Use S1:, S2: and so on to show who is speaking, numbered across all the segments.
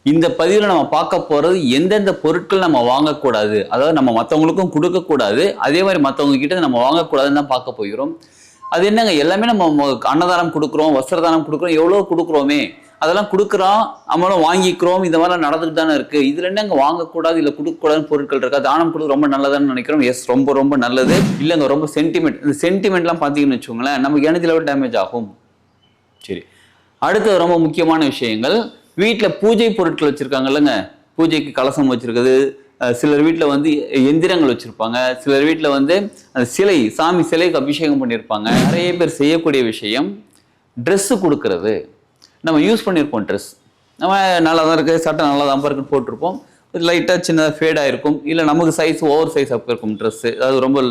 S1: இந்த பதிவில் நம்ம பார்க்க போறது எந்தெந்த பொருட்கள் நம்ம வாங்கக்கூடாது, அதாவது நம்ம மற்றவங்களுக்கும் கொடுக்கக்கூடாது, அதே மாதிரி மற்றவங்க கிட்ட நம்ம வாங்கக்கூடாதுன்னு தான் பார்க்க போகிறோம். அது என்னங்க, எல்லாமே நம்ம அன்னதானம் கொடுக்குறோம், வஸ்திரதானம் கொடுக்குறோம், எவ்வளோ கொடுக்குறோமே, அதெல்லாம் கொடுக்குறோம், நம்மளும் வாங்கிக்கிறோம், இந்த மாதிரிலாம் நடந்துட்டு தானே இருக்கு. இதுல என்னங்க வாங்கக்கூடாது இல்லை கொடுக்கக்கூடாதுன்னு பொருட்கள் இருக்கா? தானம் கொடுக்க ரொம்ப நல்லதான்னு நினைக்கிறோம். எஸ், ரொம்ப ரொம்ப நல்லது. இல்லைங்க, ரொம்ப சென்டிமெண்ட். இந்த சென்டிமெண்ட்லாம் பார்த்தீங்கன்னு வச்சுக்கோங்களேன், நமக்கு எனர்ஜி லெவல் டேமேஜ் ஆகும். சரி, அடுத்தது ரொம்ப முக்கியமான விஷயங்கள். வீட்டில் பூஜை பொருட்கள் வச்சுருக்காங்க இல்லைங்க, பூஜைக்கு கலசம் வச்சுருக்குது, சிலர் வீட்டில் வந்து எந்திரங்கள் வச்சுருப்பாங்க, சிலர் வீட்டில் வந்து சிலை, சாமி சிலைக்கு அபிஷேகம் பண்ணியிருப்பாங்க. நிறைய பேர் செய்யக்கூடிய விஷயம் ட்ரெஸ்ஸு கொடுக்கறது. நம்ம யூஸ் பண்ணியிருப்போம் ட்ரெஸ், நம்ம நல்லா தான் இருக்குது, சட்டை நல்லா தான் இருக்குன்னு போட்டிருப்போம், லைட்டாக சின்னதாக ஃபேடாக இருக்கும், இல்லை நமக்கு சைஸ் ஓவர் சைஸ் அப்போ இருக்கும் ட்ரெஸ்ஸு, அதாவது ரொம்ப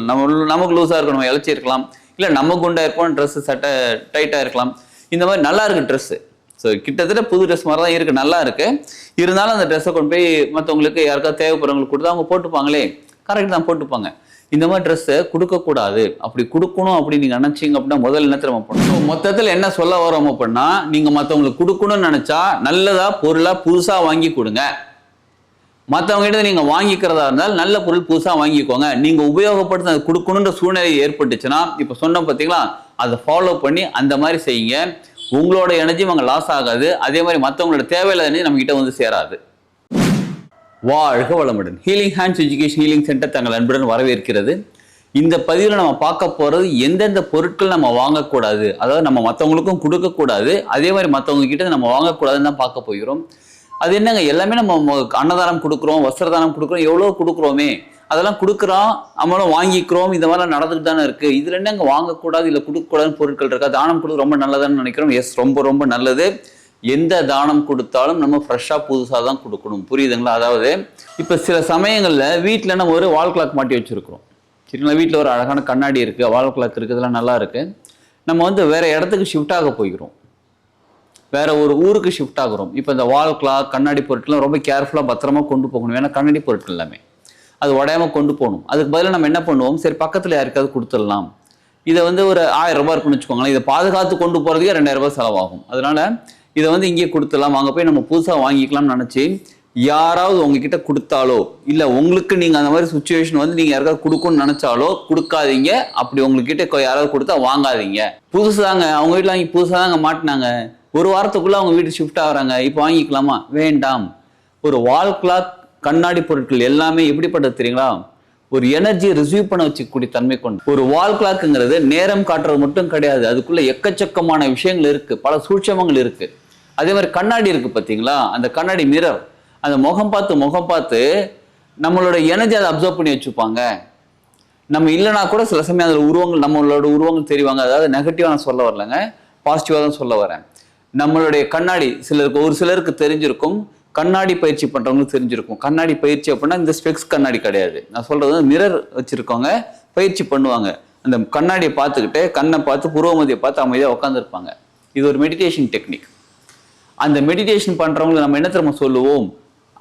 S1: நமக்கு லூஸாக இருக்கும், நம்ம இழைச்சிருக்கலாம், இல்லை நம்ம குண்டாக இருப்போம், ட்ரெஸ்ஸு சட்டை டைட்டாக இருக்கலாம். இந்த மாதிரி நல்லா இருக்குது ட்ரெஸ்ஸு. ஸோ கிட்டத்தட்ட புது ட்ரெஸ் மாதிரி தான் இருக்குது, நல்லா இருக்குது. இருந்தாலும் அந்த ட்ரெஸ்ஸை கொண்டு போய் மற்றவங்களுக்கு யாருக்காவது தேவைப்படுறவங்களுக்கு கொடுத்தா அவங்க போட்டுப்பாங்களே, கரெக்ட் தான் போட்டுப்பாங்க. இந்த மாதிரி ட்ரெஸ்ஸை கொடுக்கக்கூடாது. அப்படி கொடுக்கணும் அப்படின்னு நீங்கள் நினச்சிங்க அப்படின்னா முதல்ல என்ன திரும்ப பண்ணணும்? மொத்தத்தில் என்ன சொல்ல வரோம் அப்படின்னா, நீங்கள் மற்றவங்களுக்கு கொடுக்கணும்னு நினச்சா நல்லதாக பொருளாக புதுசாக வாங்கி கொடுங்க. மற்றவங்க கிட்ட நீங்கள் வாங்கிக்கிறதா இருந்தால் நல்ல பொருள் புதுசாக வாங்கிக்கோங்க. நீங்கள் உபயோகப்படுத்த அதை கொடுக்கணுன்ற சூழ்நிலை ஏற்பட்டுச்சுன்னா, இப்போ சொன்ன பார்த்தீங்களா, அதை ஃபாலோ பண்ணி அந்த மாதிரி செய்யுங்க. உங்களோட எனர்ஜியும் அங்கே லாஸ் ஆகாது, அதே மாதிரி மற்றவங்களோட தேவையில்லாத எனர்ஜி நம்ம கிட்ட வந்து சேராது. வாழ்க வளமுடன். Healing hands education healing centre தங்கள் அன்புடன் வரவேற்கிறது. இந்த பதிவில் நம்ம பார்க்க போகிறது எந்தெந்த பொருட்கள் நம்ம வாங்கக்கூடாது, அதாவது நம்ம மற்றவங்களுக்கும் கொடுக்கக்கூடாது, அதே மாதிரி மற்றவங்க கிட்ட நம்ம வாங்கக்கூடாதுன்னு தான் பார்க்க போகிறோம். அது என்னங்க, எல்லாமே நம்ம அன்னதானம் கொடுக்குறோம், வஸ்திரதானம் கொடுக்குறோம், எவ்வளோ கொடுக்குறோமே, அதெல்லாம் கொடுக்குறோம், நம்மளும் வாங்கிக்கிறோம், இந்த மாதிரிலாம் நடந்துட்டு தானே இருக்குது. இதில் என்னங்க வாங்கக்கூடாது இல்லை கொடுக்கக்கூடாதுன்னு பொருட்கள் இருக்கா? தானம் கொடுக்க ரொம்ப நல்லதான்னு நினைக்கிறோம். எஸ், ரொம்ப ரொம்ப நல்லது. எந்த தானம் கொடுத்தாலும் நம்ம ஃப்ரெஷ்ஷாக புதுசாக தான் கொடுக்கணும், புரியுதுங்களா? அதாவது இப்போ சில சமயங்களில் வீட்டில் நம்ம ஒரு வால் கிளாக் மாட்டி வச்சுருக்கிறோம், சரிங்களா? வீட்டில் ஒரு அழகான கண்ணாடி இருக்குது, வால் கிளாக் இருக்குது, இதெல்லாம் நல்லா இருக்குது. நம்ம வந்து வேறு இடத்துக்கு ஷிஃப்ட் ஆக போகிறோம், வேற ஒரு ஊருக்கு ஷிஃப்ட் ஆகுறோம். இப்போ இந்த வால் கிளாக் கண்ணாடி பொருட்கள்லாம் ரொம்ப கேர்ஃபுல்லாக பத்திரமா கொண்டு போகணும். ஏன்னா கண்ணாடி பொருட்கள் எல்லாமே அது உடையாமல் கொண்டு போகணும். அதுக்கு பதிலாக நம்ம என்ன பண்ணுவோம், சரி பக்கத்தில் யாருக்காவது கொடுத்துடலாம், இதை வந்து ஒரு 1000 ரூபாய் இருக்குன்னு வச்சுக்கோங்களேன், இதை பாதுகாத்து கொண்டு போகிறதுக்கே 2000 ரூபாய் செலவாகும். அதனால இதை வந்து இங்கேயே கொடுத்துடலாம், அங்கே போய் நம்ம புதுசாக வாங்கிக்கலாம்னு நினச்சி யாராவது உங்ககிட்ட கொடுத்தாலோ, இல்லை உங்களுக்கு நீங்கள் அந்த மாதிரி சுச்சுவேஷன் வந்து நீங்கள் யாருக்காவது கொடுக்கணும்னு நினச்சாலோ கொடுக்காதீங்க. அப்படி உங்ககிட்ட யாராவது கொடுத்தா வாங்காதீங்க. புதுசு தாங்க, அவங்க வீட்டில் வாங்கி புதுசாக தாங்க மாட்டினாங்க, ஒரு வாரத்துக்குள்ளே அவங்க வீட்டு ஷிஃப்ட் ஆகுறாங்க, இப்போ வாங்கிக்கலாமா? வேண்டாம். ஒரு வால் கிளாக் கண்ணாடி பொருட்கள் எல்லாமே எப்படிப்பட்டது தெரியுங்களா? ஒரு எனர்ஜியை ரிசீவ் பண்ண வச்சுக்கூடிய தன்மை கொண்டு. ஒரு வால் கிளாக்குங்கிறது நேரம் காட்டுறது மட்டும் கிடையாது, அதுக்குள்ள எக்கச்சக்கமான விஷயங்கள் இருக்கு, பல சூட்சமங்கள் இருக்கு. அதே மாதிரி கண்ணாடி இருக்கு பார்த்தீங்களா, அந்த கண்ணாடி மிரர், அந்த முகம் பார்த்து நம்மளோட எனர்ஜி அதை அப்சர்வ் பண்ணி வச்சுப்பாங்க. நம்ம இல்லைனா கூட சில சமயம் அதில் உருவங்கள், நம்மளோட உருவங்கள் தெரிவாங்க. அதாவது நெகட்டிவாக நான் சொல்ல வரலங்க, பாசிட்டிவாக தான் சொல்ல வரேன். நம்மளுடைய கண்ணாடி சிலருக்கு, ஒரு சிலருக்கு தெரிஞ்சிருக்கும், கண்ணாடி பயிற்சி பண்ணுறவங்களுக்கு தெரிஞ்சிருக்கும். கண்ணாடி பயிற்சி அப்படின்னா இந்த ஸ்பெக்ஸ் கண்ணாடி கிடையாது, நான் சொல்கிறது மிரர் வச்சுருக்கவங்க பயிற்சி பண்ணுவாங்க. அந்த கண்ணாடியை பார்த்துக்கிட்டு கண்ணை பார்த்து புருவமதியை பார்த்து அமைதியாக உட்காந்துருப்பாங்க. இது ஒரு மெடிடேஷன் டெக்னிக். அந்த மெடிடேஷன் பண்ணுறவங்களை நம்ம என்ன தெரியுமா சொல்லுவோம்,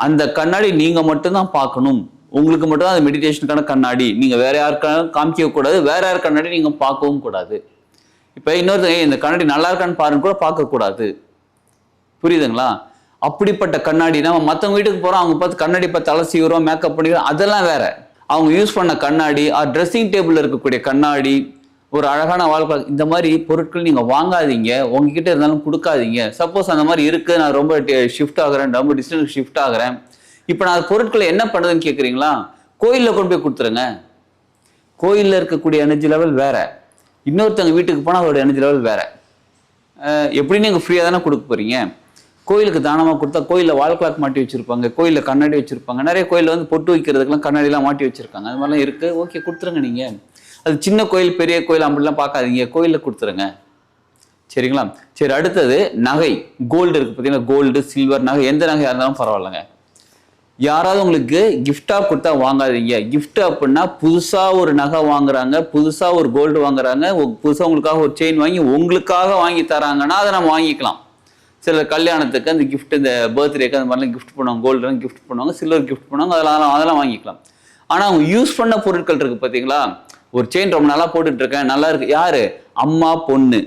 S1: அந்த கண்ணாடி நீங்கள் மட்டும்தான் பார்க்கணும், உங்களுக்கு மட்டும்தான் அந்த மெடிடேஷனுக்கான கண்ணாடி, நீங்கள் வேற யாருக்கான காமிக்க கூடாது, வேற யார் கண்ணாடி நீங்கள் பார்க்கவும் கூடாது. இப்போ இன்னொருத்தங்க இந்த கண்ணாடி நல்லா இருக்கான்னு பாருங்க கூட பார்க்கக்கூடாது, புரியுதுங்களா? அப்படிப்பட்ட கண்ணாடி நம்ம மற்றவங்க வீட்டுக்கு போகிறோம், அவங்க பார்த்து கண்ணாடி பார்த்து அலசிக்கிறோம், மேக்கப் பண்ணிக்கிறோம், அதெல்லாம் வேற. அவங்க யூஸ் பண்ண கண்ணாடி, ட்ரெஸ்ஸிங் டேபிளில் இருக்கக்கூடிய கண்ணாடி, ஒரு அழகான வாழ்க்கை, இந்த மாதிரி பொருட்கள் நீங்கள் வாங்காதீங்க, உங்ககிட்ட இருந்தாலும் கொடுக்காதீங்க. சப்போஸ் அந்த மாதிரி இருக்குது, நான் ரொம்ப ஷிஃப்ட் ஆகிறேன், ரொம்ப டிஸ்டன்ஸ் ஷிஃப்ட் ஆகிறேன், இப்போ நான் பொருட்களை என்ன பண்ணுறதுன்னு கேட்குறீங்களா? கோயிலில் கொண்டு போய் கொடுத்துருங்க. கோயிலில் இருக்கக்கூடிய எனர்ஜி லெவல் வேற, இன்னொருத்தவங்க வீட்டுக்கு போனால் அதோட எனர்ஜி லெவல் வேற. எப்படி நீங்கள் ஃப்ரீயாக தானே கொடுக்க போகிறீங்க? கோயிலுக்கு தானமாக கொடுத்தா கோயிலில் வால் கிளாக் மாட்டி வச்சுருப்பாங்க, கோயிலில் கண்ணாடி வச்சுருப்பாங்க, நிறைய கோயிலில் வந்து பொட்டு வைக்கிறதுக்கெல்லாம் கண்ணாடிலாம் மாட்டி வச்சுருக்காங்க, அது மாதிரிலாம் இருக்குது. ஓகே, கொடுத்துருங்க. நீங்கள் அது சின்ன கோயில் பெரிய கோயில் அப்படிலாம் பார்க்காதீங்க, கோயிலில் கொடுத்துருங்க, சரிங்களா? சரி, அடுத்தது நகை, கோல்டு இருக்குது பார்த்தீங்கன்னா, கோல்டு சில்வர் நகை, எந்த நகையாக இருந்தாலும் பரவாயில்லைங்க. யாராவது உங்களுக்கு கிஃப்டாக கொடுத்தா வாங்காதீங்க. கிஃப்ட் அப்படின்னா புதுசாக ஒரு நகை வாங்குறாங்க, புதுசாக ஒரு கோல்டு வாங்குறாங்க, புதுசாக உங்களுக்காக ஒரு செயின் வாங்கி உங்களுக்காக வாங்கி தராங்கன்னா அதை நம்ம வாங்கிக்கலாம். சில கல்யாணத்துக்கு அந்த கிஃப்ட், இந்த பர்த்டேக்கு அந்த மாதிரிலாம் கிஃப்ட் பண்ணுவாங்க, கோல்டுலாம் கிஃப்ட் பண்ணுவாங்க, சில்வர் கிஃப்ட் பண்ணுவாங்க, அதெல்லாம் வாங்கிக்கலாம். ஆனால் அவங்க யூஸ் பண்ண பொருட்கள் இருக்குது பார்த்தீங்களா, ஒரு செயின் ரொம்ப நல்லா போட்டுட்டு இருக்கேன், நல்லா இருக்கு, யாரு? அம்மா பொண்ணு,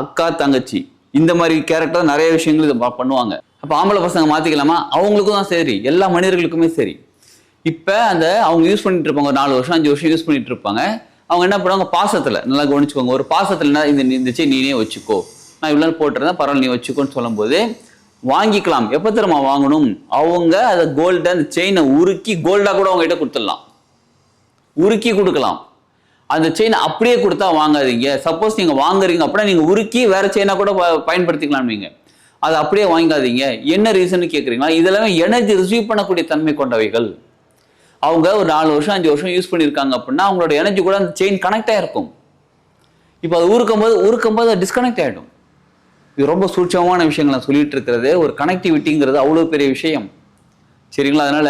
S1: அக்கா தங்கச்சி, இந்த மாதிரி கேரக்டர் நிறைய விஷயங்கள் இதை பண்ணுவாங்க. அப்போ ஆம்பளை பசங்க மாற்றிக்கலாமா? அவங்களுக்கும் தான் சரி, எல்லா மனிதர்களுக்குமே சரி. இப்போ அவங்க யூஸ் பண்ணிட்டு இருப்பாங்க, ஒரு 4 வருஷம் 5 வருஷம் யூஸ் பண்ணிட்டு இருப்பாங்க. அவங்க என்ன பண்ணுவாங்க, பாசத்தில் நல்லா கவனிச்சுக்கோங்க, ஒரு பாசத்தில் இந்த செயின் நீனே வச்சுக்கோ, நான் இவ்வளோ போட்டுருந்தேன் பரவாயில்ல நீ வச்சுக்கோன்னு சொல்லும்போது வாங்கிக்கலாம். எப்போ தெரியுமா வாங்கணும்? அவங்க அதை கோல்டை அந்த செயினை உருக்கி கோல்டாக கூட அவங்ககிட்ட கொடுத்துடலாம், உருக்கி கொடுக்கலாம். அந்த செயினை அப்படியே கொடுத்தா வாங்காதீங்க. சப்போஸ் நீங்கள் வாங்குறீங்க அப்படின்னா நீங்கள் உருக்கி வேற செயினா கூட பயன்படுத்திக்கலாம். நீங்கள் அதை அப்படியே வாங்காதீங்க. என்ன ரீசன் கேட்குறீங்களா? இதெல்லாமே எனர்ஜி ரிசீவ் பண்ணக்கூடிய தன்மை கொண்டவைகள். அவங்க ஒரு 4 வருஷம் 5 வருஷம் யூஸ் பண்ணியிருக்காங்க அப்படின்னா அவங்களோட எனர்ஜி கூட அந்த செயின் கனெக்ட் ஆகிருக்கும். இப்போ அது உருக்கும் போது டிஸ்கனெக்ட் ஆகிடும். இது ரொம்ப சூட்சமான விஷயங்கள் நான் சொல்லிட்டு இருக்கிறது. ஒரு கனெக்டிவிட்டிங்கிறது அவ்வளோ பெரிய விஷயம், சரிங்களா? அதனால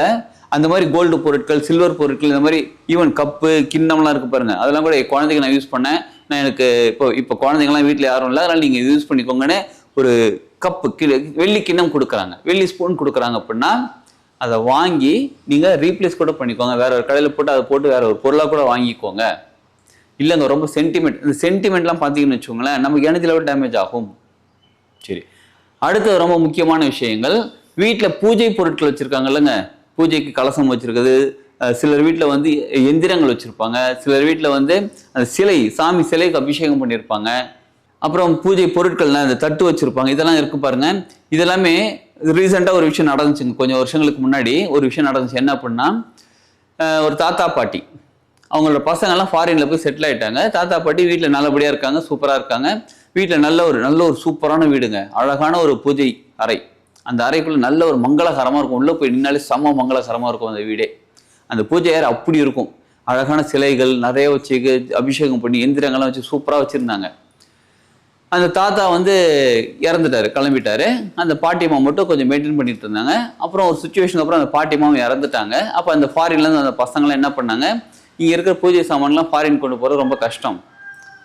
S1: அந்த மாதிரி கோல்டு பொருட்கள், சில்வர் பொருட்கள், இந்த மாதிரி ஈவன் கப்பு கிண்ணம்லாம் இருக்கு பாருங்க, அதெல்லாம் கூட குழந்தைங்க நான் யூஸ் பண்ணேன். நான் எனக்கு இப்போ குழந்தைங்கலாம் வீட்டில் யாரும் இல்லை, அதனால நீங்கள் யூஸ் பண்ணிக்கோங்கன்னு ஒரு கப்பு வெள்ளி கிண்ணம் கொடுக்குறாங்க, வெள்ளி ஸ்பூன் கொடுக்குறாங்க அப்படின்னா அதை வாங்கி நீங்கள் ரீப்ளேஸ் கூட பண்ணிக்கோங்க. வேற ஒரு கடையில் போட்டு அதை போட்டு வேற ஒரு பொருளாக கூட வாங்கிக்கோங்க. இல்லைங்க ரொம்ப சென்டிமெண்ட், இந்த சென்டிமெண்ட்லாம் பார்த்தீங்கன்னு வச்சுக்கோங்களேன், நமக்கு எனர்ஜி லெவல் டேமேஜ் ஆகும். சரி, அடுத்தது ரொம்ப முக்கியமான விஷயங்கள். வீட்டில் பூஜை பொருட்கள் வச்சுருக்காங்க இல்லைங்க, பூஜைக்கு கலசம் வச்சுருக்குது. சிலர் வீட்டில் எந்திரங்கள் வச்சுருப்பாங்க, சிலர் வீட்டில் அந்த சிலை, சாமி சிலைக்கு அபிஷேகம் பண்ணியிருப்பாங்க. அப்புறம் பூஜை பொருட்கள்லாம் இந்த தட்டு வச்சுருப்பாங்க, இதெல்லாம் இருக்கு பாருங்க. இதெல்லாமே ரீசெண்டாக ஒரு விஷயம் நடந்துச்சுங்க, கொஞ்சம் வருஷங்களுக்கு முன்னாடி ஒரு விஷயம் நடந்துச்சு. என்ன அப்படின்னா, ஒரு தாத்தா பாட்டி அவங்களோட பசங்கள்லாம் ஃபாரினில் போய் செட்டில் ஆகிட்டாங்க. தாத்தா பாட்டி வீட்டில் நல்லபடியாக இருக்காங்க, சூப்பராக இருக்காங்க. வீட்டில் நல்ல ஒரு சூப்பரான வீடுங்க, அழகான ஒரு பூஜை அறை. அந்த அறைக்குள்ளே நல்ல ஒரு மங்களகரமாக இருக்கும், உள்ளே போய் நின்னாலே செம்ம மங்களகரமாக இருக்கும் அந்த வீடே. அந்த பூஜை அறை அப்படி இருக்கும், அழகான சிலைகள் நிறைய வச்சு அபிஷேகம் பண்ணி எந்திரங்கள்லாம் வச்சு சூப்பராக வச்சுருந்தாங்க. அந்த தாத்தா இறந்துட்டாரு, கிளம்பிட்டாரு. அந்த பாட்டியம்மா மட்டும் கொஞ்சம் மெயின்டைன் பண்ணிட்டு இருந்தாங்க. அப்புறம் ஒரு சுச்சுவேஷனுக்கு அப்புறம் அந்த பாட்டியம்மாவும் இறந்துட்டாங்க. அப்போ அந்த ஃபாரின்லேருந்து அந்த பசங்களாம் என்ன பண்ணாங்க, இங்கே இருக்கிற பூஜை சாமான்லாம் ஃபாரின் கொண்டு போகிறது ரொம்ப கஷ்டம்,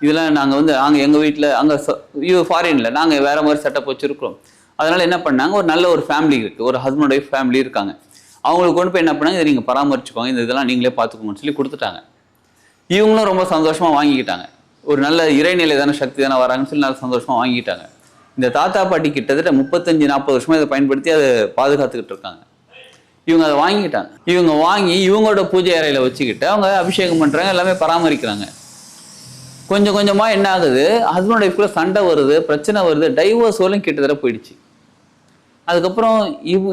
S1: இதெல்லாம் நாங்கள் எங்கள் வீட்டில் அங்கே ஃபாரினில் நாங்கள் வேறு மாதிரி செட்டப் வச்சுருக்கிறோம். அதனால் என்ன பண்ணாங்க, ஒரு நல்ல ஒரு ஃபேமிலி இருக்குது, ஒரு ஹஸ்பண்ட் ஒய்ஃப் ஃபேமிலி இருக்காங்க. அவங்களுக்கு கொண்டு போய் என்ன பண்ணாங்க, இதை நீங்கள் பராமரிச்சுக்கோங்க, இதெல்லாம் நீங்களே பார்த்துக்கோங்கன்னு சொல்லி கொடுத்துட்டாங்க. இவங்களும் ரொம்ப சந்தோஷமாக வாங்கிக்கிட்டாங்க. ஒரு நல்ல இறைநிலை தானே, சக்தி தானே வராங்கன்னு சொல்லி நல்ல சந்தோஷமாக வாங்கிட்டாங்க. இந்த தாத்தா பாட்டி கிட்டத்தட்ட 35-40 வருஷமாக இதை பயன்படுத்தி அதை பாதுகாத்துக்கிட்டு இருக்காங்க. இவங்க அதை வாங்கிட்டாங்க. இவங்க வாங்கி இவங்களோட பூஜை அறையில் வச்சுக்கிட்டு அவங்க அபிஷேகம் பண்ணுறாங்க, எல்லாமே பராமரிக்கிறாங்க. கொஞ்சம் கொஞ்சமாக என்ன ஆகுது, ஹஸ்பண்ட் ஒய்ஃப்குள்ள சண்டை வருது, பிரச்சனை வருது, டைவோர்ஸ் வரலும் கிட்டத்தட்ட போயிடுச்சு. அதுக்கப்புறம்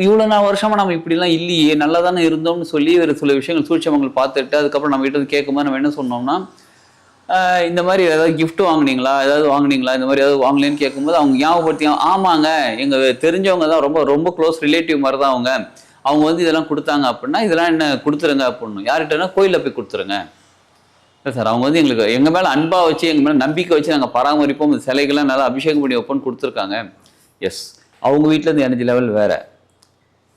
S1: இவ்வளோ வருஷமாக நம்ம இப்படிலாம் இல்லையே, நல்லா தானே இருந்தோம்னு சொல்லி ஒரு சில விஷயங்கள் சூட்சமங்கள் பார்த்துட்டு அதுக்கப்புறம் நம்ம கிட்ட கேட்கும்போது நம்ம என்ன சொன்னோம்னா, இந்த மாதிரி ஏதாவது கிஃப்ட் வாங்கினீங்களா, ஏதாவது வாங்கினீங்களா, இந்த மாதிரி ஏதாவது வாங்கலேன்னு கேட்கும்போது அவங்க ஞாபகப்படுத்தி, ஆமாங்க எங்கள் தெரிஞ்சவங்க தான், ரொம்ப ரொம்ப க்ளோஸ் ரிலேட்டிவ் மாதிரி தான் அவங்க இதெல்லாம் கொடுத்தாங்க அப்படின்னா இதெல்லாம் என்ன கொடுத்துருங்க அப்படின்னு. யார்கிட்டனா கோயிலில் போய் கொடுத்துருங்க சார், அவங்க எங்களுக்கு எங்கள் மேலே அன்பாக வச்சு எங்கள் மேலே நம்பிக்கை வச்சு நாங்கள் பராமரிப்போம், இந்த சிலைகள்லாம் நல்லா அபிஷேகம் பண்ணி வைப்போம்னு கொடுத்துருக்காங்க. எஸ், அவங்க வீட்டில் இருந்து எனர்ஜி லெவல் வேற,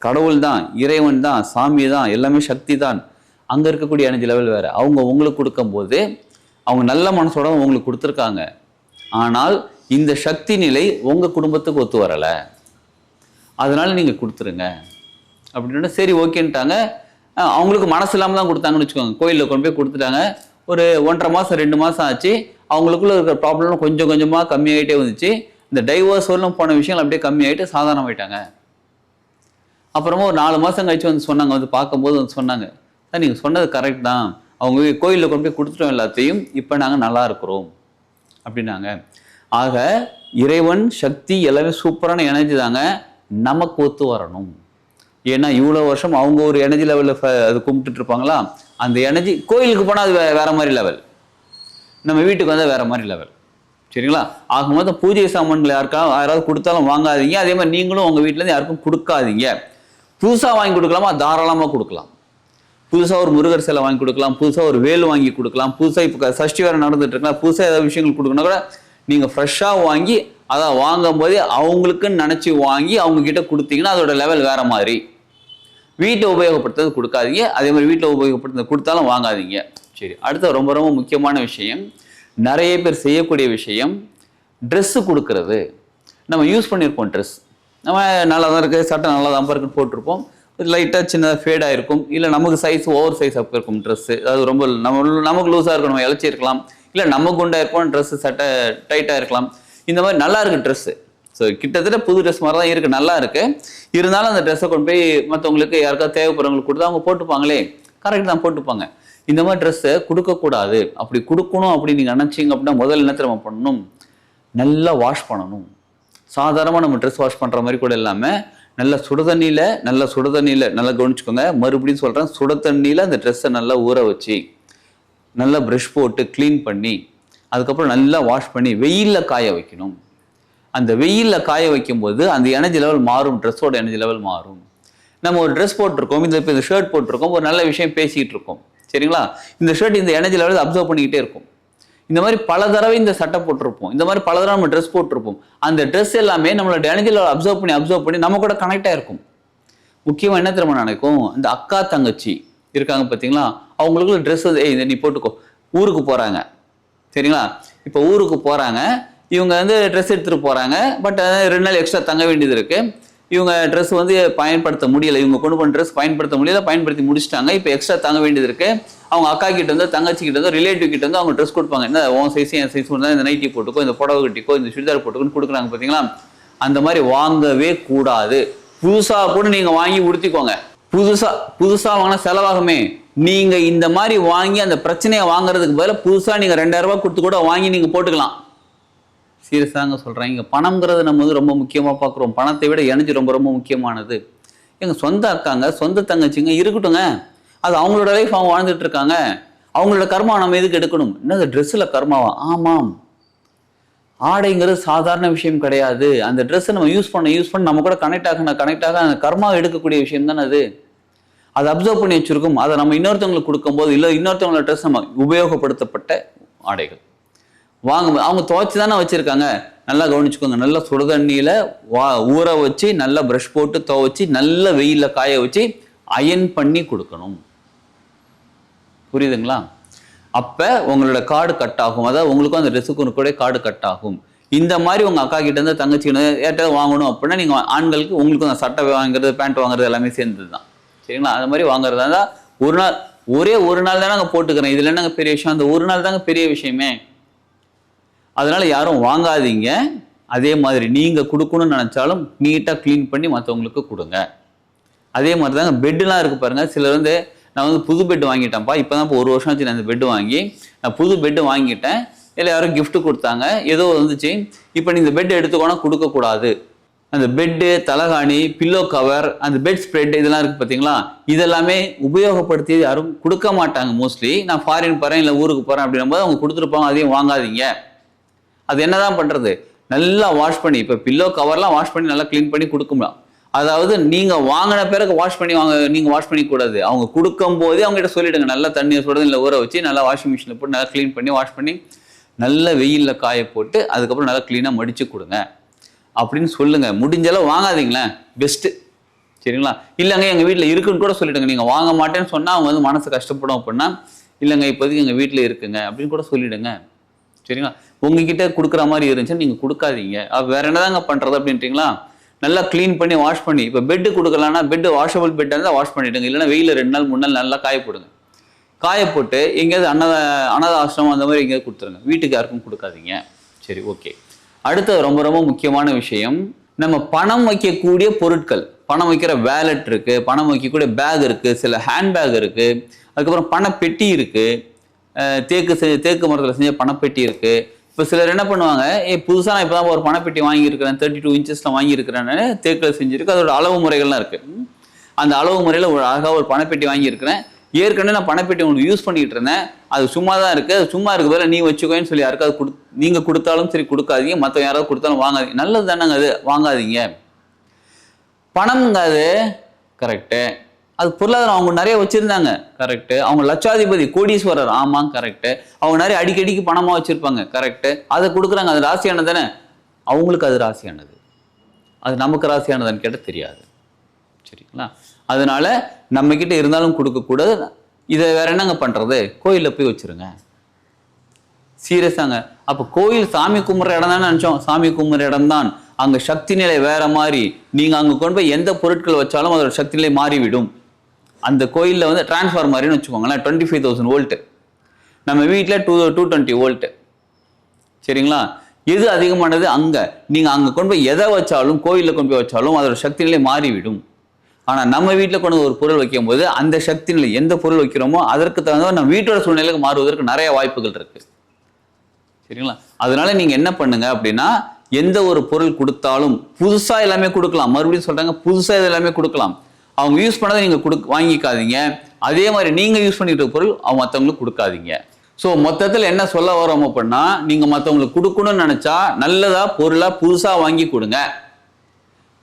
S1: கடவுள் தான், இறைவன் தான், சாமி தான், எல்லாமே சக்தி தான். அங்கே இருக்கக்கூடிய எனர்ஜி லெவல் வேற. அவங்க உங்களுக்கு கொடுக்கும்போது அவங்க நல்ல மனசோட உங்களுக்கு கொடுத்துருக்காங்க. ஆனால் இந்த சக்தி நிலை உங்கள் குடும்பத்துக்கு ஒத்து வரலை, அதனால நீங்கள் கொடுத்துருங்க அப்படின்னா சரி ஓகேன்ட்டாங்க. அவங்களுக்கு மனசு இல்லாமல் தான் கொடுத்தாங்கன்னு வச்சுக்கோங்க. கோயிலில் கொண்டு போய் கொடுத்துட்டாங்க. ஒரு 1.5 மாதம் 2 மாதம் ஆச்சு. அவங்களுக்குள்ள இருக்கிற ப்ராப்ளம் கொஞ்சம் கொஞ்சமாக கம்மியாகிட்டே வந்துச்சு. இந்த டைவோர்ஸ் வரலும் போன விஷயங்கள் அப்படியே கம்மியாகிட்டு சாதாரணமாயிட்டாங்க. அப்புறமா ஒரு 4 மாதம் கழிச்சு சொன்னாங்க, பார்க்கும்போது சொன்னாங்க, சார் நீங்கள் சொன்னது கரெக்ட் தான், அவங்க கோயிலில் கொண்டு போய் கொடுத்துட்டோம் எல்லாத்தையும், இப்போ நாங்கள் நல்லா இருக்கிறோம் அப்படின்னாங்க. ஆக இறைவன் சக்தி எல்லாமே சூப்பரான எனர்ஜி தாங்க, நமக்கு ஒத்து வரணும். ஏன்னா இவ்வளோ வருஷம் அவங்க ஒரு எனர்ஜி லெவலில் அது கும்பிட்டுட்டு இருப்பாங்களா, அந்த எனர்ஜி கோயிலுக்கு போனால் அது வேற மாதிரி லெவல், நம்ம வீட்டுக்கு வந்தால் வேற மாதிரி லெவல், சரிங்களா? ஆகும்போது பூஜை சாமான்கள் யாராவது கொடுத்தாலும் வாங்காதீங்க. அதே மாதிரி நீங்களும் உங்கள் வீட்டிலேருந்து யாருக்கும் கொடுக்காதீங்க. புதுசாக வாங்கி கொடுக்கலாமா, தாராளமாக கொடுக்கலாம். புதுசாக ஒரு முருகர் சிலை வாங்கி கொடுக்கலாம், புதுசாக ஒரு வேல் வாங்கி கொடுக்கலாம், புதுசாக இப்போ சஷ்டி வேறு நடந்துட்டு இருக்கலாம், புதுசாக ஏதாவது விஷயங்கள் கொடுக்கணும் கூட நீங்கள் ஃப்ரெஷ்ஷாக வாங்கி அதை வாங்கும் போதே அவங்களுக்குன்னு நினச்சி வாங்கி அவங்கக்கிட்ட கொடுத்தீங்கன்னா அதோட லெவல் வேறு மாதிரி. வீட்டை உபயோகப்படுத்துறது கொடுக்காதீங்க, அதே மாதிரி வீட்டில் உபயோகப்படுத்துறது கொடுத்தாலும் வாங்காதீங்க. சரி, அடுத்த ரொம்ப ரொம்ப முக்கியமான விஷயம், நிறைய பேர் செய்யக்கூடிய விஷயம், ட்ரெஸ்ஸு கொடுக்கறது. நம்ம யூஸ் பண்ணியிருப்போம் ட்ரெஸ், நம்ம நல்லா தான் இருக்குது, சட்டை நல்லா தான் இருக்குன்னு போட்டிருப்போம், லைட்டாக சின்னதாக ஃபேடாக இருக்கும், இல்லை நமக்கு சைஸ் ஓவர் சைஸ் அப்போ இருக்கும் ட்ரெஸ்ஸு, அது ரொம்ப நமக்கு லூஸாக இருக்கும், நம்ம இழைச்சிருக்கலாம், இல்லை நம்ம குண்டாக இருப்போம், ட்ரெஸ்ஸு சட்டை டைட்டாக இருக்கலாம். இந்த மாதிரி நல்லா இருக்குது ட்ரெஸ்ஸு, ஸோ ஸோ கிட்டத்தட்ட புது ட்ரெஸ் மாதிரி தான் இருக்கு, நல்லா இருக்கு. இருந்தாலும் அந்த ட்ரெஸ்ஸை கொண்டு போய் மற்றவங்களுக்கு யாருக்காவது தேவைப்படுறவங்களுக்கு கொடுத்தா அவங்க போட்டுப்பாங்களே, கரெக்ட் தான் போட்டுப்பாங்க. இந்த மாதிரி ட்ரெஸ்ஸை கொடுக்கக்கூடாது. அப்படி கொடுக்கணும் அப்படின்னு நீங்கள் நினச்சிங்க அப்படின்னா முதல்ல என்ன நம்ம பண்ணணும், நல்லா வாஷ் பண்ணணும். சாதாரணமாக நம்ம ட்ரெஸ் வாஷ் பண்ணுற மாதிரி கூட இல்லாமல் நல்லா சுடுதண்ணியில் நல்லா கவனிச்சுக்கோங்க. மறுபடியும் சொல்கிறேன், சுட தண்ணியில் அந்த ட்ரெஸ்ஸை நல்லா ஊற வச்சு நல்லா ப்ரஷ் போட்டு க்ளீன் பண்ணி அதுக்கப்புறம் நல்லா வாஷ் பண்ணி வெயிலில் காய வைக்கணும். அந்த வெயிலில் காய வைக்கும்போது அந்த எனர்ஜி லெவல் மாறும், ட்ரெஸ்ஸோட எனர்ஜி லெவல் மாறும். நம்ம ஒரு ட்ரெஸ் போட்டிருக்கோம், இப்போ இந்த ஷர்ட் போட்டிருக்கோம், ஒரு நல்ல விஷயம் பேசிகிட்டு இருக்கோம், சரிங்களா? இந்த ஷர்ட் இந்த எனர்ஜி லெவல் அப்சர்வ் பண்ணிக்கிட்டே இருக்கும். இந்த மாதிரி பல தடவை இந்த சட்டை போட்டிருப்போம், இந்த மாதிரி பல தடவை நம்ம ட்ரெஸ் போட்டிருப்போம். அந்த ட்ரெஸ் எல்லாமே நம்மளோட எனர்ஜி லெவல் அப்சர்வ் பண்ணி நம்ம கூட கனெக்டாக இருக்கும். முக்கியமாக என்ன திரும்ப நினைக்கும், இந்த அக்கா தங்கச்சி இருக்காங்க பார்த்தீங்களா, அவங்களுக்கு ட்ரெஸ் இந்த நீ போட்டுக்கோ, ஊருக்கு போகிறாங்க, சரிங்களா? இப்போ ஊருக்கு போகிறாங்க, இவங்க வந்து ட்ரெஸ் எடுத்துகிட்டு போகிறாங்க. பட் 2 நாள் எக்ஸ்ட்ரா தங்க வேண்டியது இருக்குது. இவங்க ட்ரெஸ் வந்து பயன்படுத்த முடியலை, இவங்க கொண்டு போன ட்ரெஸ் பயன்படுத்த முடியல, பயன்படுத்தி முடிச்சிட்டாங்க. இப்போ எக்ஸ்ட்ரா தங்க வேண்டியது இருக்குது. அவங்க அக்கா கிட்ட வந்து தங்கச்சி கிட்ட வந்து ரிலேட்டிவ் கிட்ட வந்து அவங்க ட்ரெஸ் கொடுப்பாங்க. என்ன உன் சைஸ் என் சைஸ் தான், இந்த நைட்டி போட்டுக்கோ, இந்த புடவை கட்டிக்கோ, இந்த சுடிதார் போட்டுக்கோன்னு கொடுக்குறாங்க பார்த்தீங்களா? அந்த மாதிரி வாங்கவே கூடாது. புதுசாக கூட நீங்கள் வாங்கி உடுத்திக்கோங்க. புதுசாக வாங்கினா செலவாகுமே. நீங்கள் இந்த மாதிரி வாங்கி அந்த பிரச்சனையை வாங்குறதுக்கு பதிலாக புதுசாக நீங்கள் 2000 ரூபாய் கொடுத்து கூட வாங்கி நீங்கள் போட்டுக்கலாம். சீரியஸாங்க சொல்கிறேன். இங்கே பணம்ங்கிறது நம்ம வந்து ரொம்ப முக்கியமாக பார்க்குறோம். பணத்தை விட எனர்ஜி ரொம்ப ரொம்ப முக்கியமானது. எங்கள் சொந்த அக்காங்க சொந்த தங்கச்சிங்க இருக்கட்டுங்க, அது அவங்களோட லைஃப் அவங்க வாழ்ந்துட்டு இருக்காங்க. அவங்களோட கர்மா நம்ம எதுக்கு எடுக்கணும்? என்னது ட்ரெஸ்ஸில் கர்மாவா? ஆமாம், ஆடைங்கிறது சாதாரண விஷயம் கிடையாது. அந்த ட்ரெஸ்ஸை நம்ம யூஸ் பண்ண நம்ம கூட கனெக்ட் ஆக அந்த கர்மாவை எடுக்கக்கூடிய விஷயம் தானே அது. அதை அப்சர்வ் பண்ணி வச்சிருக்கும். அதை நம்ம இன்னொருத்தவங்களுக்கு கொடுக்கும்போது, இல்லை இன்னொருத்தவங்களோட ட்ரெஸ் நம்ம உபயோகப்படுத்தப்பட்ட ஆடைகள் வாங்கும்போது அவங்க துவைச்சி தானே வச்சிருக்காங்க. நல்லா கவனிச்சுக்கோங்க. நல்லா சுடுதண்ணியில் ஊற வச்சு நல்லா ப்ரஷ் போட்டு துவைச்சி நல்ல வெயிலில் காய வச்சு அயன் பண்ணி கொடுக்கணும். புரியுதுங்களா? அப்போ உங்களோட கார்டு கட் ஆகும். அதாவது உங்களுக்கும் அந்த ட்ரெஸ்ஸுக்கு கூட கார்டு கட் ஆகும். இந்த மாதிரி உங்கள் அக்கா கிட்ட இருந்து தங்கச்சி ஏற்றாவது வாங்கணும் அப்படின்னா நீங்கள் ஆண்களுக்கு உங்களுக்கும் அந்த சட்டை வாங்குறது பேண்ட் வாங்குறது எல்லாமே சேர்ந்தது தான், சரிங்களா? அது மாதிரி வாங்குறதா இருந்தால் ஒரே ஒரு நாள் தானே நாங்கள் போட்டுக்கிறேன். இதில் என்னங்க பெரிய விஷயம்? அந்த ஒரு நாள் தாங்க பெரிய விஷயமே. அதனால யாரும் வாங்காதீங்க. அதே மாதிரி நீங்கள் கொடுக்கணும்னு நினச்சாலும் நீட்டாக க்ளீன் பண்ணி மற்றவங்களுக்கு கொடுங்க. அதே மாதிரி தாங்க பெட்டுலாம் இருக்குது பாருங்கள். சிலர் வந்து நான் வந்து புது பெட்டு வாங்கிட்டேன்ப்பா, இப்போ தான் இப்போ 1 வருஷம் ஆச்சு நான் அந்த பெட்டு வாங்கி, நான் புது பெட்டு வாங்கிட்டேன், இல்லை யாரும் கிஃப்ட் கொடுத்தாங்க, ஏதோ வந்துச்சு, இப்போ நீ இந்த பெட்டு எடுத்துக்கோனா கொடுக்கக்கூடாது. அந்த பெட்டு, தலகாணி, பில்லோ கவர், அந்த பெட் ஸ்ப்ரெட் இதெல்லாம் இருக்குது பார்த்தீங்களா, இதெல்லாமே உபயோகப்படுத்தி யாரும் கொடுக்க மாட்டாங்க மோஸ்ட்லி. நான் ஃபாரின் போகிறேன் இல்லை ஊருக்கு போகிறேன் அப்படின்னும்போது அவங்க கொடுத்துருப்பாங்க, அதையும் வாங்காதீங்க. அது என்னதான் பண்ணுறது, நல்லா வாஷ் பண்ணி, இப்போ பில்லோ கவர்லாம் வாஷ் பண்ணி நல்லா க்ளீன் பண்ணி கொடுக்கலாம். அதாவது நீங்கள் வாங்கின பிறகு நீங்கள் வாஷ் பண்ணிக்கூடாது. அவங்க கொடுக்கும் போதே அவங்ககிட்ட சொல்லிவிடுங்க, நல்லா தண்ணியை சுடுறது இல்லை ஊற வச்சு நல்லா வாஷிங் மிஷினில் போட்டு நல்லா க்ளீன் பண்ணி வாஷ் பண்ணி நல்ல வெயிலில் காய போட்டு அதுக்கப்புறம் நல்லா க்ளீனாக மடித்து கொடுங்க அப்படின்னு சொல்லுங்கள். முடிஞ்சளவு வாங்காதீங்களேன், பெஸ்ட்டு, சரிங்களா? இல்லைங்க எங்கள் வீட்டில் இருக்குன்னு கூட சொல்லிவிடுங்க. நீங்கள் வாங்க மாட்டேன்னு சொன்னால் அவங்க வந்து மனசு கஷ்டப்படும் அப்படின்னா, இல்லைங்க இப்போதைக்கு எங்கள் வீட்டில் இருக்குங்க அப்படின்னு கூட சொல்லிவிடுங்க, சரிங்களா? உங்ககிட்ட கொடுக்குற மாதிரி இருந்துச்சுன்னு நீங்கள் கொடுக்காதீங்க. வேறு என்னதாங்க பண்ணுறது அப்படின்றீங்களா? நல்லா க்ளீன் பண்ணி வாஷ் பண்ணி, இப்போ பெட்டு கொடுக்கலான்னா பெட்டு வாஷபிள் பெட்டாக இருந்தால் வாஷ் பண்ணிவிடுங்க. இல்லைன்னா வெயிலில் 2 நாள் 3 நாள் நல்லா காய போடுங்க. காய போட்டு எங்கேயாவது அனாத ஆசிரமம் அந்த மாதிரி எங்கேயாவது கொடுத்துருங்க. வீட்டுக்கு யாருக்கும் கொடுக்காதீங்க. சரி, ஓகே. அடுத்தது ரொம்ப ரொம்ப முக்கியமான விஷயம், நம்ம பணம் வைக்கக்கூடிய பொருட்கள். பணம் வைக்கிற வேலட் இருக்குது, பணம் வைக்கக்கூடிய பேக் இருக்குது, சில ஹேண்ட்பேக் இருக்குது, அதுக்கப்புறம் பணப்பெட்டி இருக்குது, தேக்கு மரத்தில் செஞ்ச பணப்பெட்டி இருக்குது. இப்போ சிலர் என்ன பண்ணுவாங்க, புதுசாக நான் இப்போ தான் ஒரு பணப்பெட்டி வாங்கியிருக்கிறேன், 32 இன்ச்சஸில் வாங்கியிருக்கிறேன்னு தேக்கில் செஞ்சுருக்கு. அதோட அளவு முறைகள்லாம் இருக்குது. அந்த அளவு முறையில் ஒரு அழகாக ஒரு பணப்பெட்டி வாங்கியிருக்கிறேன். ஏற்கனவே நான் பணப்பெட்டி உங்களுக்கு யூஸ் பண்ணிகிட்டு இருந்தேன், அது சும்மா தான் இருக்குது, அது சும்மா இருக்க பதில் நீ வச்சுக்கோன்னு சொல்லி யாருக்காவது நீங்கள் கொடுத்தாலும் சரி கொடுக்காதீங்க, மற்றவங்க யாராவது கொடுத்தாலும் வாங்காதீங்க. நல்லது தானேங்க அது, வாங்காதீங்க. பணம்ங்க அது கரெக்டு, அது பொருளாதாரம் அவங்க நிறைய வச்சுருந்தாங்க, கரெக்டு. அவங்க லட்சாதிபதி கோடீஸ்வரர், ஆமாம் கரெக்டு. அவங்க நிறைய அடிக்கடிக்கு பணமாக வச்சுருப்பாங்க, கரெக்டு. அதை கொடுக்குறாங்க, அது ராசியானது தானே, அவங்களுக்கு அது ராசியானது. அது நமக்கு ராசியானதுன்னு கேட்டால் தெரியாது, சரிங்களா? அதனால நம்மக்கிட்ட இருந்தாலும் கொடுக்கக்கூடாது. இதை வேற என்னங்க பண்ணுறது, கோயிலில் போய் வச்சுருங்க. சீரியஸாங்க. அப்போ கோயில் சாமி கும்பிட்ற இடம் தானே நினச்சோம், சாமி கும்பிட்ற இடம் தான். அங்கே சக்தி நிலை வேற மாதிரி. நீங்கள் அங்கே கொண்டு போய் எந்த பொருட்கள் வச்சாலும் அதோட சக்தி நிலை மாறிவிடும். அந்த கோயிலில் வந்து டிரான்ஸ்ஃபார்மர்னு வச்சுக்கோங்களேன், 25,000 வோல்ட்டு. நம்ம வீட்டில் 220 வோல்ட்டு, சரிங்களா? எது அதிகமானது அங்க. நீங்க அங்க கொண்டு போய் எதை வச்சாலும், கோயிலில் கொண்டு போய் வச்சாலும் அதோட சக்தி நிலை மாறிவிடும். ஆனா நம்ம வீட்டில் கொண்டு ஒரு பொருள் வைக்கும் போது அந்த சக்தி நிலை எந்த பொருள் வைக்கிறோமோ அதற்கு தகுந்த நம்ம வீட்டோட சூழ்நிலைக்கு மாறுவதற்கு நிறைய வாய்ப்புகள் இருக்கு. சரிங்களா? அதனால நீங்க என்ன பண்ணுங்க அப்படின்னா, எந்த ஒரு பொருள் கொடுத்தாலும் புதுசா எல்லாமே கொடுக்கலாம். மறுபடியும் சொல்றாங்க, புதுசா எல்லாமே கொடுக்கலாம். அவங்க யூஸ் பண்ணதை நீங்க வாங்கிக்காதீங்க. அதே மாதிரி நீங்க யூஸ் பண்ணிட்டு இருக்க பொருள் அவங்க மற்றவங்களுக்கு கொடுக்காதீங்க. ஸோ மொத்தத்தில் என்ன சொல்ல வரோம் அப்படின்னா, நீங்க மற்றவங்களுக்கு கொடுக்கணும்னு நினைச்சா நல்லதா பொருளா புதுசா வாங்கி கொடுங்க.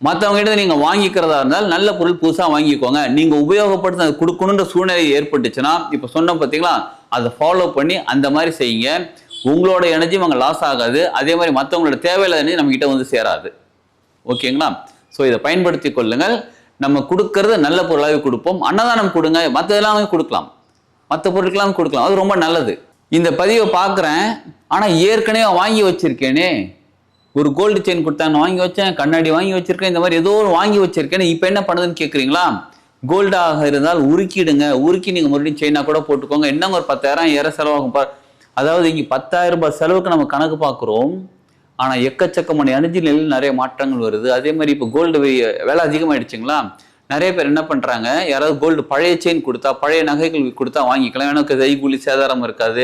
S1: மற்றவங்க கிட்ட நீங்க வாங்கிக்கிறதா இருந்தால் நல்ல பொருள் புதுசா வாங்கிக்கோங்க. நீங்க உபயோகப்படுத்த கொடுக்கணுன்ற சூழ்நிலை ஏற்பட்டுச்சுன்னா, இப்ப சொன்ன பார்த்தீங்களா, அதை ஃபாலோ பண்ணி அந்த மாதிரி செய்யுங்க. உங்களோட எனர்ஜியும் அங்கே லாஸ் ஆகாது. அதே மாதிரி மற்றவங்களோட தேவையில்லாத எனர்ஜி நம்ம கிட்ட வந்து சேராது. ஓகேங்களா? ஸோ இதை பயன்படுத்தி கொள்ளுங்கள். நம்ம கொடுக்கறது நல்ல பொருளாகவே கொடுப்போம். அன்னதானம் கொடுங்க, மற்றதெல்லாம் கொடுக்கலாம், மற்ற பொருட்கள்லாம் கொடுக்கலாம். அது ரொம்ப நல்லது. இந்த பதிவை பார்க்குறேன், ஆனால் ஏற்கனவே வாங்கி வச்சிருக்கேனே, ஒரு கோல்டு செயின் கொடுத்தாங்க வாங்கி வச்சேன், கண்ணாடி வாங்கி வச்சிருக்கேன், இந்த மாதிரி ஏதோ ஒரு வாங்கி வச்சிருக்கேன், இப்போ என்ன பண்ணுதுன்னு கேட்குறீங்களா? கோல்டாக இருந்தால் உருக்கிடுங்க. உருக்கி நீங்கள் மறுபடியும் செயினாக கூட போட்டுக்கோங்க. இன்னும் ஒரு 10,000 செலவாகும். அதாவது இங்கே 10,000 ரூபாய் செலவுக்கு நம்ம கணக்கு பார்க்குறோம். ஆனால் எக்கச்சக்கமான எனர்ஜி நிலையில் நிறைய மாற்றங்கள் வருது. அதே மாதிரி இப்போ கோல்டு விலை அதிகமாகிடுச்சுங்களா, நிறைய பேர் என்ன பண்ணுறாங்க, யாராவது கோல்டு பழைய செயின் கொடுத்தா, பழைய நகைகள் கொடுத்தா வாங்கிக்கலாம். எனக்கு தைக்கூலி சேதாரம் இருக்காது,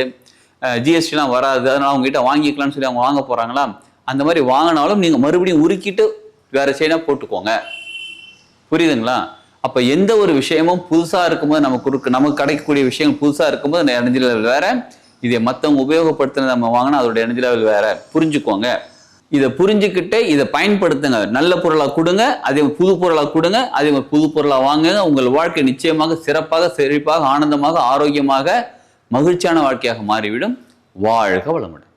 S1: ஜிஎஸ்டிலாம் வராது, அதனால் அவங்ககிட்ட வாங்கிக்கலாம்னு சொல்லி அவங்க வாங்க போகிறாங்களா. அந்த மாதிரி வாங்கினாலும் நீங்கள் மறுபடியும் உருக்கிட்டு வேறு செயினாக போட்டுக்கோங்க. புரியுதுங்களா? அப்போ எந்த ஒரு விஷயமும் புதுசாக இருக்கும்போது நமக்கு கிடைக்கக்கூடிய விஷயங்கள் புதுசாக இருக்கும்போது அந்த எனர்ஜி லெவல் வேற, இதை மற்றவங்க உபயோகப்படுத்தின நம்ம வாங்கினா அதோட எனர்ஜி லெவல் வேற. புரிஞ்சுக்கோங்க. இதை புரிஞ்சுக்கிட்டு இதை பயன்படுத்துங்க. நல்ல பொருளாக கொடுங்க, அதே புது பொருளாக கொடுங்க, அதே மாதிரி புது பொருளாக வாங்குங்க. உங்கள் வாழ்க்கை நிச்சயமாக சிறப்பாக, செழிப்பாக, ஆனந்தமாக, ஆரோக்கியமாக, மகிழ்ச்சியான வாழ்க்கையாக மாறிவிடும். வாழ்க வளமுடன்.